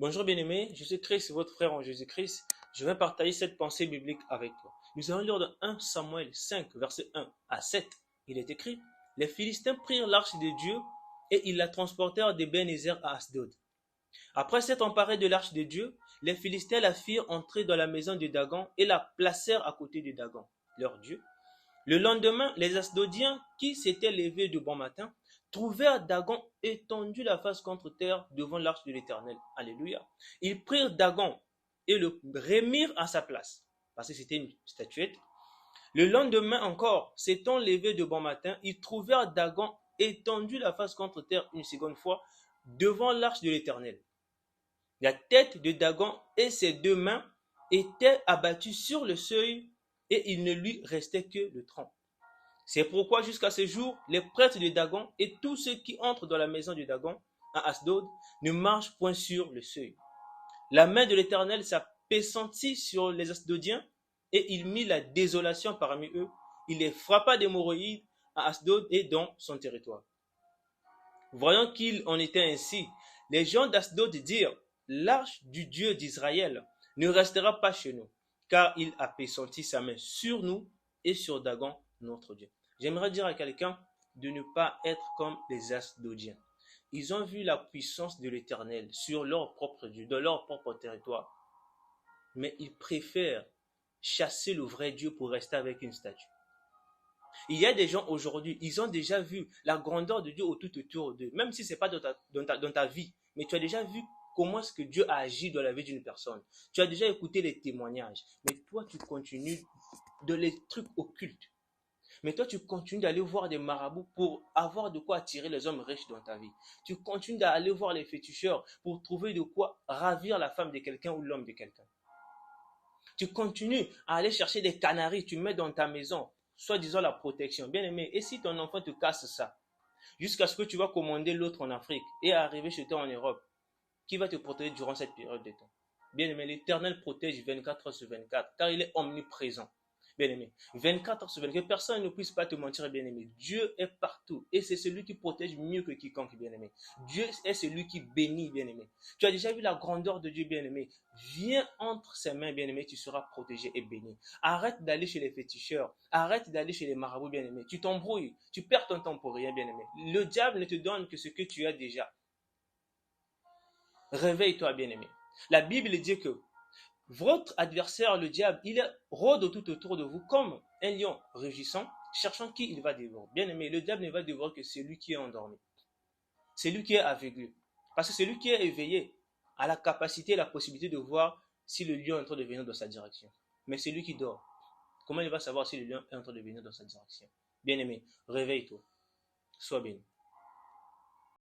Bonjour bien-aimé, je suis Chris, votre frère en Jésus-Christ. Je vais partager cette pensée biblique avec toi. Nous allons lire de 1 Samuel 5, versets 1 à 7. Il est écrit, les Philistins prirent l'arche de Dieu et ils la transportèrent d'Ebenezer à Asdod. Après s'être emparés de l'arche de Dieu, les Philistins la firent entrer dans la maison de Dagon et la placèrent à côté de Dagon, leur Dieu. Le lendemain, les Asdodiens, qui s'étaient levés de bon matin, trouvèrent Dagon étendu la face contre terre devant l'arche de l'Éternel. Alléluia. Ils prirent Dagon et le remirent à sa place, parce que c'était une statuette. Le lendemain encore, s'étant levés de bon matin, ils trouvèrent Dagon étendu la face contre terre une seconde fois devant l'arche de l'Éternel. La tête de Dagon et ses deux mains étaient abattues sur le seuil et il ne lui restait que le tronc. C'est pourquoi jusqu'à ce jour, les prêtres de Dagon et tous ceux qui entrent dans la maison de Dagon à Asdod ne marchent point sur le seuil. La main de l'Éternel s'appesantit sur les Asdodiens et il mit la désolation parmi eux. Il les frappa d'hémorroïdes à Asdod et dans son territoire. Voyant qu'il en était ainsi, les gens d'Asdod dirent, l'arche du Dieu d'Israël ne restera pas chez nous, car il appesantit sa main sur nous et sur Dagon, notre Dieu. J'aimerais dire à quelqu'un de ne pas être comme les Asdodiens. Ils ont vu la puissance de l'Éternel sur leur propre Dieu, dans leur propre territoire. Mais ils préfèrent chasser le vrai Dieu pour rester avec une statue. Il y a des gens aujourd'hui, ils ont déjà vu la grandeur de Dieu tout autour d'eux, même si ce n'est pas dans ta vie, mais tu as déjà vu comment est-ce que Dieu a agi dans la vie d'une personne. Tu as déjà écouté les témoignages, mais toi tu continues de les trucs occultes. Mais toi, tu continues d'aller voir des marabouts pour avoir de quoi attirer les hommes riches dans ta vie. Tu continues d'aller voir les féticheurs pour trouver de quoi ravir la femme de quelqu'un ou l'homme de quelqu'un. Tu continues à aller chercher des canaris, tu mets dans ta maison, soi-disant la protection. Bien aimé, et si ton enfant te casse ça, jusqu'à ce que tu vas commander l'autre en Afrique et arriver chez toi en Europe, qui va te protéger durant cette période de temps? Bien aimé, l'Éternel protège 24 heures sur 24, car il est omniprésent. Bien aimé, 24 heures sur 24, personne ne puisse pas te mentir, bien aimé. Dieu est partout et c'est celui qui protège mieux que quiconque, bien aimé. Dieu est celui qui bénit, bien aimé. Tu as déjà vu la grandeur de Dieu, bien aimé. Viens entre ses mains, bien aimé, tu seras protégé et béni. Arrête d'aller chez les féticheurs, arrête d'aller chez les marabouts, bien aimé. Tu t'embrouilles, tu perds ton temps pour rien, bien aimé. Le diable ne te donne que ce que tu as déjà. Réveille-toi, bien aimé. La Bible dit que votre adversaire, le diable, il rôde tout autour de vous comme un lion rugissant, cherchant qui il va dévorer. Bien aimé, le diable ne va dévorer que celui qui est endormi, celui qui est aveuglé. Parce que celui qui est éveillé a la capacité et la possibilité de voir si le lion est en train de venir dans sa direction. Mais celui qui dort, comment il va savoir si le lion est en train de venir dans sa direction? Bien aimé, réveille-toi, sois béni.